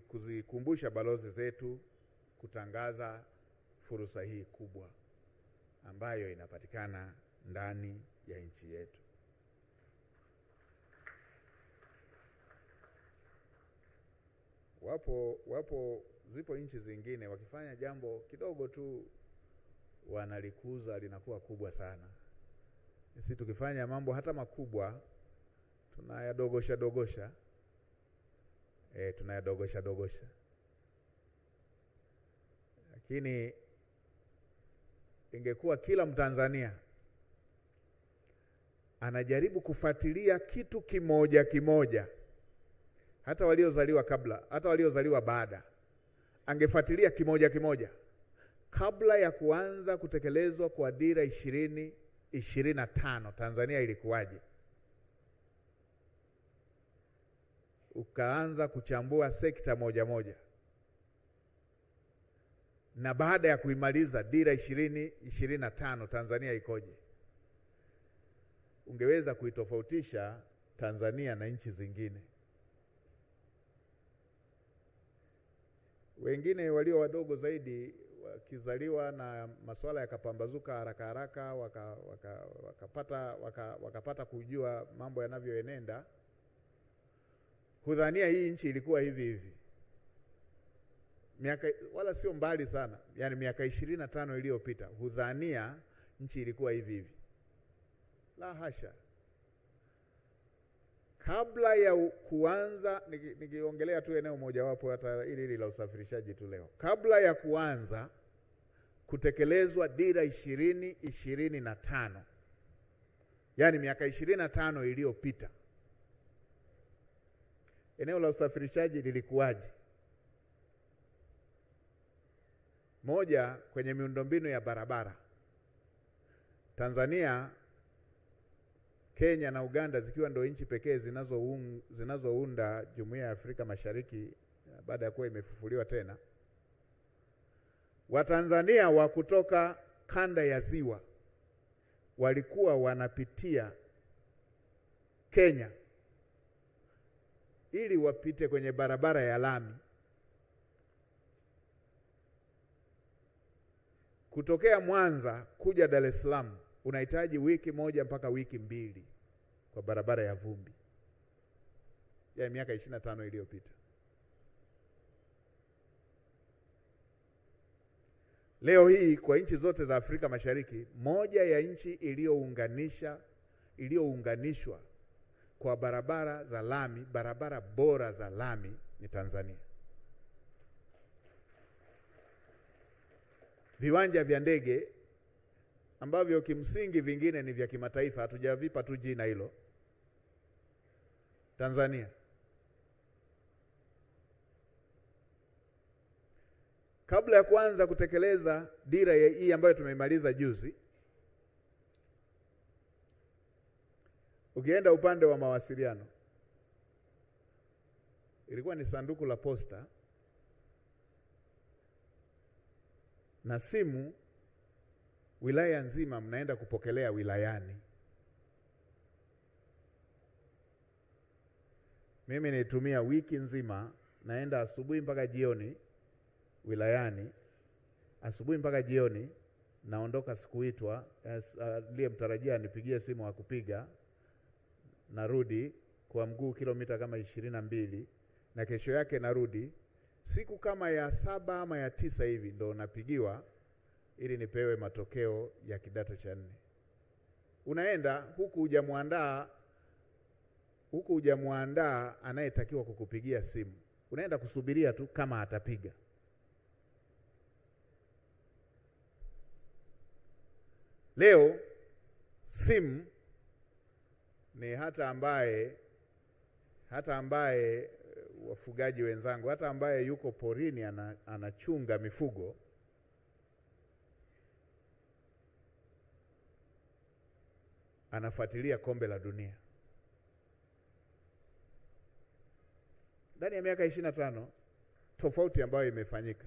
kuzikumbusha balozi zetu kutangaza fursa hii kubwa ambayo inapatikana ndani ya nchi yetu. Zipo nchi zingine wakifanya jambo kidogo tu wanalikuza linakuwa kubwa sana. Sisi tukifanya mambo hata makubwa tunayadogosha dogosha. Lakini ingekuwa kila Mtanzania anajaribu kufuatilia kitu kimoja, hata waliozaliwa kabla, hata waliozaliwa baada, angefuatilia kimoja kabla ya kuanza kutekelezwa kwa dira 2025 Tanzania ilikuwaje, ukaanza kuchambua sekta moja, na baada ya kuimaliza dira 2025 Tanzania ikoje, ungeweza kuitofautisha Tanzania na nchi zingine. Wengine walio wadogo zaidi wakizaliwa na masuala yakapambazuka haraka wakapata kujua mambo yanavyoenenda, hudhania hii nchi ilikuwa hivi. Miaka wala sio mbali sana, yani miaka 25 iliyopita, hudhania nchi ilikuwa hivi. La hasha. Kabla ya kuanza, nikiongelea tu eneo moja wapo hata ili la usafirishaji tu leo, kabla ya kuanza kutekelezwa dira 2025, yani miaka 25 iliyopita, eneo la usafirishaji lilikuwaje? Moja, kwenye miundombinu ya barabara. Tanzania, Kenya na Uganda zikiwa ndio nchi pekee zinazounda Jumuiya ya Afrika Mashariki baada ya kuwa imefufuliwa tena, Watanzania wa kutoka kanda ya Ziwa walikuwa wanapitia Kenya ili wapite kwenye barabara ya lami. Kutokea Mwanza kuja Dar es Salaam unahitaji wiki moja mpaka wiki mbili kwa barabara ya vumbi ya miaka 25 iliyopita. Leo hii kwa nchi zote za Afrika Mashariki, moja ya nchi iliyounganishwa kwa barabara za lami, barabara bora za lami ni Tanzania. Viwanja vya ndege ambavyo kimsingi vingine ni vya kimataifa, hatujavipa tu jina hilo, Tanzania. Kabla ya kuanza kutekeleza dira hii ambayo tumeimaliza juzi, ukienda upande wa mawasiliano, ilikuwa ni sanduku la posta na simu, wilaya nzima mnaenda kupokelea wilayani. Mimi nilitumia wiki nzima, naenda asubuhi mpaka jioni wilayani, asubuhi mpaka jioni, naondoka sikuitwa, ndiye mtarajia nipigie simu wa kupiga, narudi kwa mguu kilomita kama 22, na kesho yake narudi siku kama ya 7 ama ya 9 hivi ndo napigiwa ili nipewe matokeo ya kidato cha 4. Unaenda huku hujamuandaa huku hujamuandaa anayetakiwa kukupigia simu. Unaenda kusubiria tu kama atapiga. Leo simu ni hata ambaye wafugaji wenzangu, hata ambaye yuko porini anachunga mifugo, anafuatilia kombe la dunia. Ndani ya miaka 25 tofauti ambayo imefanyika.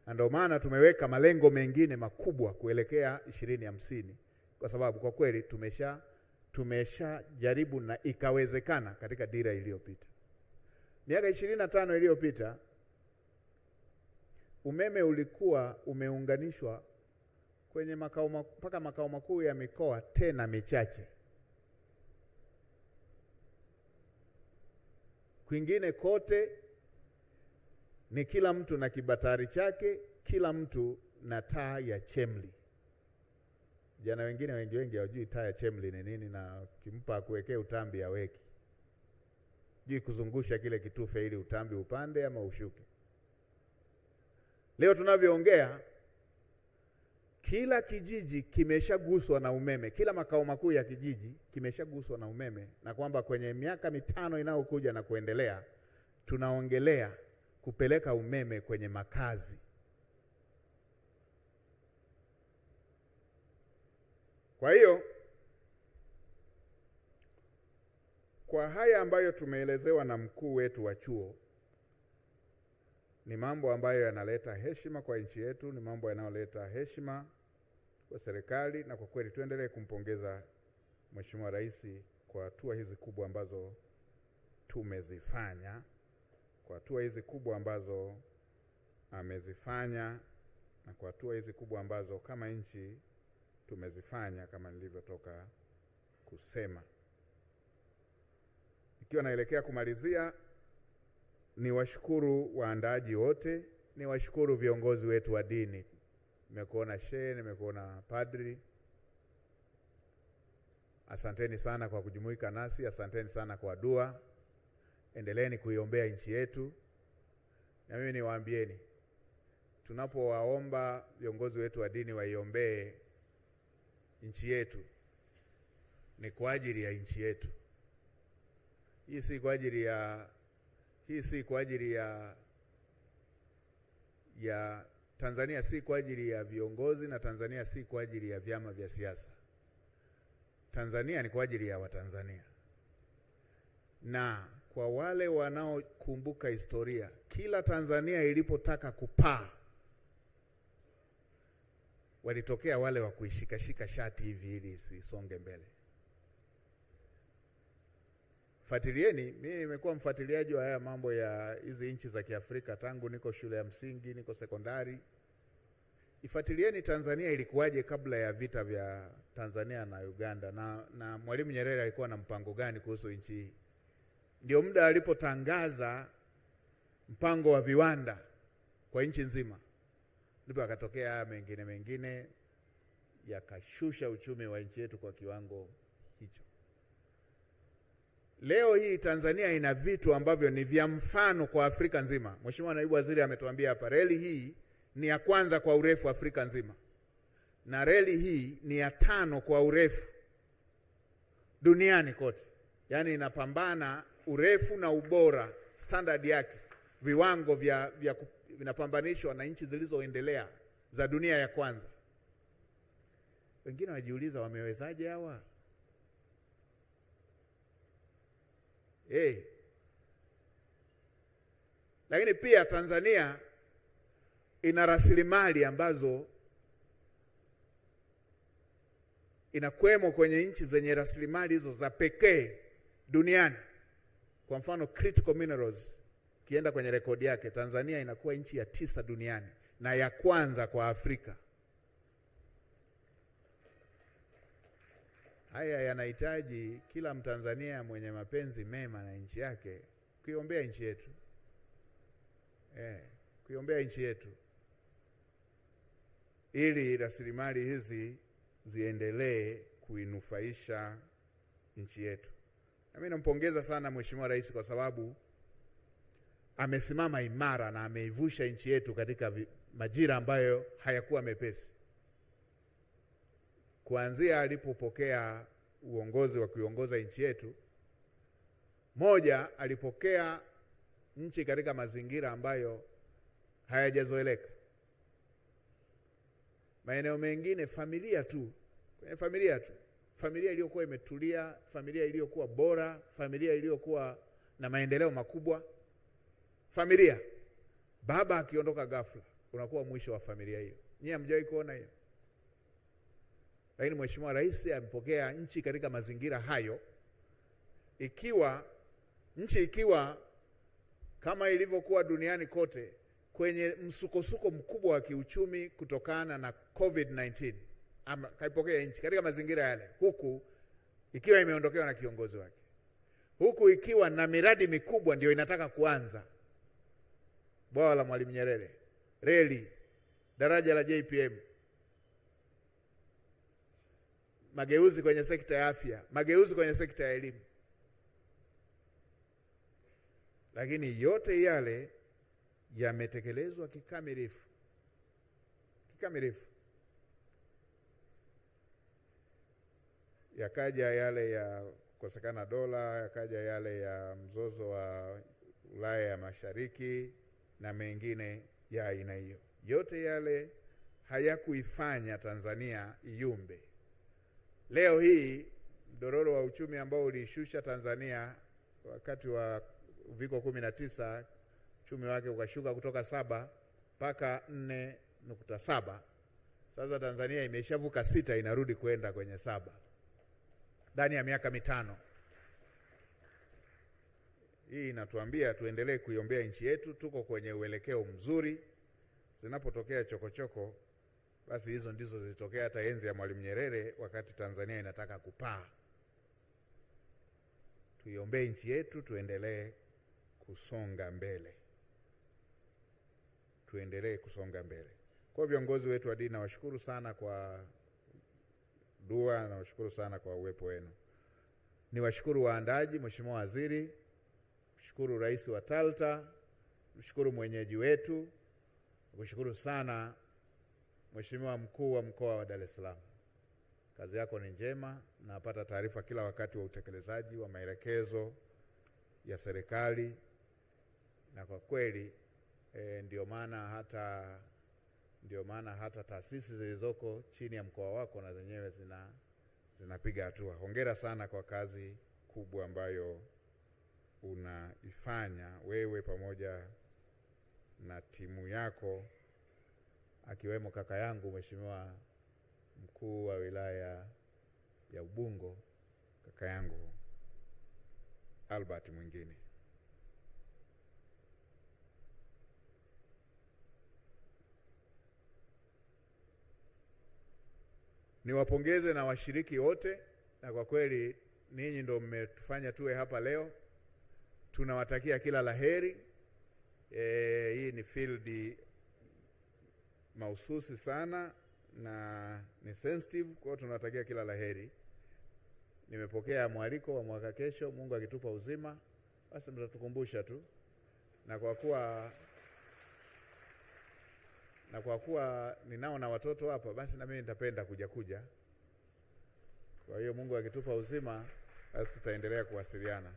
Ndio maana tumeweka malengo mengine makubwa kuelekea 2050, kwa sababu kwa kweli tumesha jaribu na ikawezekana katika dira iliyopita. Miaka 25 iliyopita umeme ulikuwa umeunganishwa kwenye mpaka makao makuu ya mikoa, tena michache. Kwingine kote ni kila mtu na kibatari chake, kila mtu na taa ya chemli. Jana wengine wengi hawajui taa ya chemli ni nini, na kimpa kuwekea utambi ya weki. Jui kuzungusha kile kitufe ili utambi upande ama ushuke. Leo tunavyoongea, kila kijiji kimeshaguswa na umeme, kila makao makuu ya kijiji kimeshaguswa na umeme, na kwamba kwenye miaka 5 inayokuja na kuendelea tunaongelea kupeleka umeme kwenye makazi. Kwa hiyo kwa haya ambayo tumeelezewa na mkuu wetu wa chuo, ni mambo ambayo yanaleta heshima kwa nchi yetu, ni mambo yanayoleta heshima kwa serikali, na kwa kweli tuendelee kumpongeza Mheshimiwa Rais kwa hatua hizi kubwa ambazo tumezifanya, kwa hatua hizi kubwa ambazo amezifanya, na kwa hatua hizi kubwa ambazo kama nchi tumezifanya kama nilivyotoka kusema. Ikiwa naelekea kumalizia, ni washukuru waandaaji wote, ni washukuru viongozi wetu wa dini. Nimekuona shehe, nimekuona padri. Asanteni sana kwa kujumuika nasi, asanteni sana kwa dua. Endeleeni kuiombea nchi yetu. Na mimi niwaambieni, tunapowaomba viongozi wetu wa dini waiombee nchi yetu, ni kwa ajili ya nchi yetu. Hii si kwa ajili ya Tanzania, si kwa ajili ya viongozi, na Tanzania si kwa ajili ya vyama vya siasa. Tanzania ni kwa ajili ya Watanzania. Na kwa wale wanaokumbuka historia, kila Tanzania ilipotaka kupaa, walitokea wale wa kuishikashika shati hivi ili isonge mbele. Fuatilieni, mimi nimekuwa mfuatiliaji wa haya mambo ya hizi nchi za Kiafrika tangu niko shule ya msingi, niko sekondari. Ifuatilieni Tanzania ilikuwaje kabla ya vita vya Tanzania na Uganda, na Mwalimu Nyerere alikuwa na mpango gani kuhusu nchi hii. Ndio muda alipotangaza mpango wa viwanda kwa nchi nzima, ndipo akatokea haya mengine yakashusha uchumi wa nchi yetu kwa kiwango hicho. Leo hii Tanzania ina vitu ambavyo ni vya mfano kwa Afrika nzima. Mheshimiwa Naibu Waziri ametuambia hapa, reli hii ni ya kwanza kwa urefu Afrika nzima, na reli hii ni ya 5 kwa urefu duniani kote. Yaani inapambana urefu na ubora, standard yake, viwango vinapambanishwa na nchi zilizoendelea za dunia ya kwanza. Wengine wajiuliza wamewezaje hawa? Lakini pia Tanzania ina rasilimali ambazo inakwemo kwenye nchi zenye rasilimali hizo za pekee duniani. Kwa mfano critical minerals, kienda kwenye rekodi yake, Tanzania inakuwa nchi ya 9 duniani na ya kwanza kwa Afrika. Haya yanahitaji kila Mtanzania mwenye mapenzi mema na nchi yake kuiombea nchi yetu. Kuiombea nchi yetu ili rasilimali hizi ziendelee kuinufaisha nchi yetu. Na mimi nampongeza sana Mheshimiwa Rais kwa sababu amesimama imara na ameivusha nchi yetu katika majira ambayo hayakuwa mepesi. Kuanzia alipopokea uongozi wa kuiongoza nchi yetu, moja, alipokea nchi katika mazingira ambayo hayajazoeleka. Maeneo mengine familia tu, familia iliyokuwa imetulia, familia iliyokuwa bora, familia iliyokuwa na maendeleo makubwa. Familia, baba akiondoka ghafla, unakuwa mwisho wa familia hiyo. Nyie hamjawahi kuona hiyo? Lakini Mheshimiwa Rais amepokea nchi katika mazingira hayo, ikiwa kama ilivyokuwa duniani kote kwenye msukosuko mkubwa wa kiuchumi kutokana na COVID-19. Kaipokea nchi katika mazingira yale, huku ikiwa imeondokewa na kiongozi wake, huku ikiwa na miradi mikubwa ndio inataka kuanza: bwawa la Mwalimu Nyerere, reli, daraja la JPM, mageuzi kwenye sekta ya afya, mageuzi kwenye sekta ya elimu. Lakini yote yale yametekelezwa kikamilifu. Yakaja yale ya kukosekana dola, yakaja yale ya mzozo wa Ulaya ya Mashariki na mengine ya aina hiyo. Yote yale hayakuifanya Tanzania iyumbe. Leo hii mdororo wa uchumi ambao ulishusha Tanzania wakati wa uviko 19, uchumi wake ukashuka kutoka 7 mpaka 4.7. Sasa Tanzania imeshavuka 6, inarudi kwenda kwenye 7 ndani ya miaka 5. Hii inatuambia tuendelee kuiombea nchi yetu. Tuko kwenye uelekeo mzuri. Zinapotokea chokochoko, basi hizo ndizo zilitokea hata enzi ya Mwalimu Nyerere wakati Tanzania inataka kupaa. Tuiombee nchi yetu, tuendelee kusonga mbele. Kwa viongozi wetu wa dini, nawashukuru sana kwa dua, nawashukuru sana kwa uwepo wenu. Niwashukuru waandaji, Mheshimiwa Waziri, mshukuru Rais wa TALTA, mshukuru mwenyeji wetu, kushukuru sana Mheshimiwa Mkuu wa Mkoa wa Dar es Salaam. Kazi yako ni njema, napata taarifa kila wakati wa utekelezaji wa maelekezo ya serikali, na kwa kweli ndio maana hata taasisi zilizoko chini ya mkoa wako na zenyewe zinapiga hatua. Hongera sana kwa kazi kubwa ambayo unaifanya wewe pamoja na timu yako, akiwemo kaka yangu Mheshimiwa Mkuu wa Wilaya ya Ubungo, kaka yangu Albert Mwingine. Niwapongeze na washiriki wote, na kwa kweli ninyi ndio mmetufanya tuwe hapa leo. Tunawatakia kila laheri. Hii ni field mahususi sana na ni sensitive, kwa tunawatakia kila laheri. Nimepokea mwaliko wa mwaka kesho, Mungu akitupa uzima, basi mtatukumbusha tu. Na kwa kuwa ninao na watoto hapa, basi na mimi nitapenda kuja. Kwa hiyo Mungu akitupa uzima, basi tutaendelea kuwasiliana.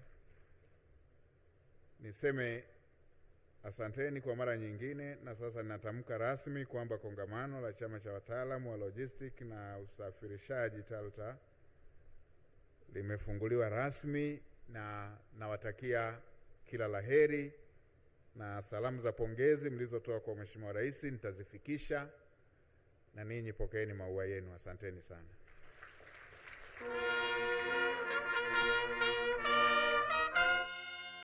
Niseme asanteni kwa mara nyingine, na sasa ninatamka rasmi kwamba kongamano la Chama cha Wataalamu wa Logistic na Usafirishaji TALTA limefunguliwa rasmi, na nawatakia kila laheri, na salamu za pongezi mlizotoa kwa Mheshimiwa Rais nitazifikisha, na ninyi pokeeni maua yenu. Asanteni sana.